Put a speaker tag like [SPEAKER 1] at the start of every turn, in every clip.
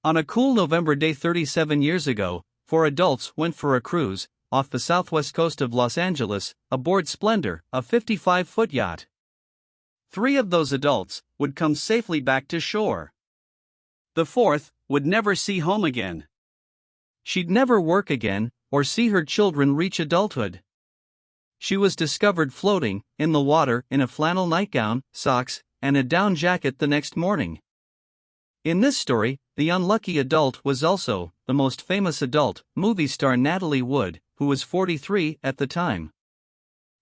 [SPEAKER 1] On a cool November day 37 years ago, four adults went for a cruise off the southwest coast of Los Angeles aboard Splendor, a 55-foot yacht. Three of those adults would come safely back to shore. The fourth would never see home again. She'd never work again or see her children reach adulthood. She was discovered floating in the water in a flannel nightgown, socks, and a down jacket the next morning. In this story, the unlucky adult was also the most famous adult movie star Natalie Wood, who was 43 at the time.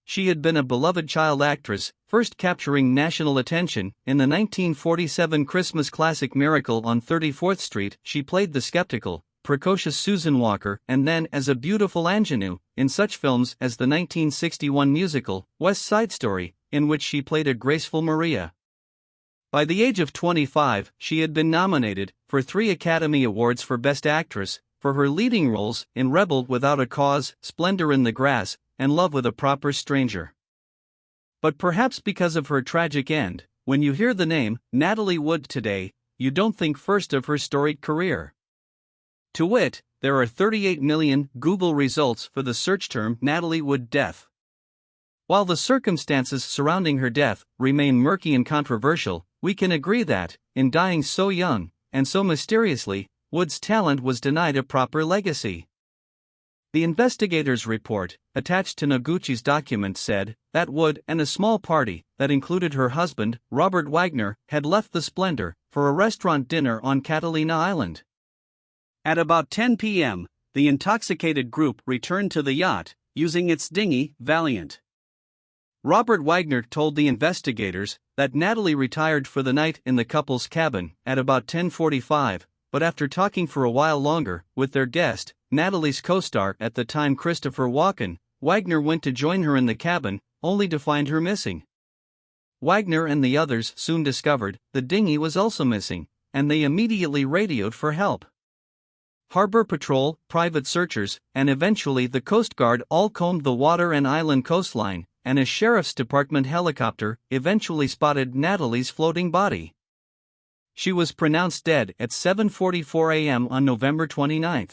[SPEAKER 1] She had been a beloved child actress, first capturing national attention in the 1947 Christmas classic Miracle on 34th Street. She played the skeptical, precocious Susan Walker, and then as a beautiful ingenue in such films as the 1961 musical West Side Story, in which she played a graceful Maria. By the age of 25, she had been nominated for 3 Academy Awards for Best Actress for her leading roles in Rebel Without a Cause, Splendor in the Grass, and Love with a Proper Stranger. But perhaps because of her tragic end, when you hear the name Natalie Wood today, you don't think first of her storied career. To wit, there are 38 million Google results for the search term Natalie Wood death. While the circumstances surrounding her death remain murky and controversial, we can agree that, in dying so young and so mysteriously, Wood's talent was denied a proper legacy. The investigators' report, attached to Noguchi's document, said that Wood and a small party that included her husband, Robert Wagner, had left the Splendor for a restaurant dinner on Catalina Island. At about 10 p.m., the intoxicated group returned to the yacht, using its dinghy, Valiant. Robert Wagner told the investigators that Natalie retired for the night in the couple's cabin at about 10:45, but after talking for a while longer with their guest, Natalie's co-star at the time Christopher Walken, Wagner went to join her in the cabin, only to find her missing. Wagner and the others soon discovered the dinghy was also missing, and they immediately radioed for help. Harbor Patrol, private searchers, and eventually the Coast Guard all combed the water and island coastline, and a sheriff's department helicopter eventually spotted Natalie's floating body. She was pronounced dead at 7:44 a.m. on November 29.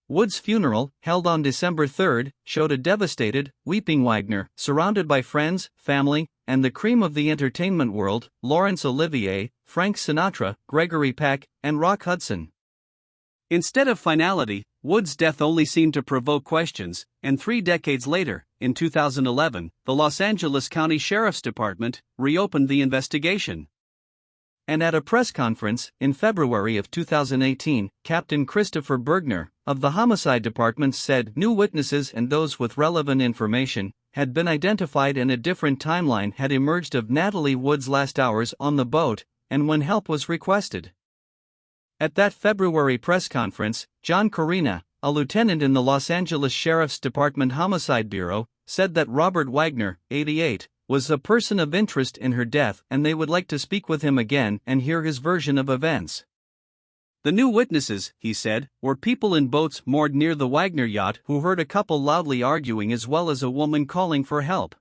[SPEAKER 1] Wood's funeral, held on December 3, showed a devastated, weeping Wagner, surrounded by friends, family, and the cream of the entertainment world: Laurence Olivier, Frank Sinatra, Gregory Peck, and Rock Hudson. Instead of finality, Wood's death only seemed to provoke questions, and 3 decades later, in 2011, the Los Angeles County Sheriff's Department reopened the investigation. And at a press conference in February of 2018, Captain Christopher Bergner of the Homicide Department said new witnesses and those with relevant information had been identified and a different timeline had emerged of Natalie Wood's last hours on the boat and when help was requested. At that February press conference, John Corina, a lieutenant in the Los Angeles Sheriff's Department Homicide Bureau, said that Robert Wagner, 88, was a person of interest in her death and they would like to speak with him again and hear his version of events. The new witnesses, he said, were people in boats moored near the Wagner yacht who heard a couple loudly arguing as well as a woman calling for help.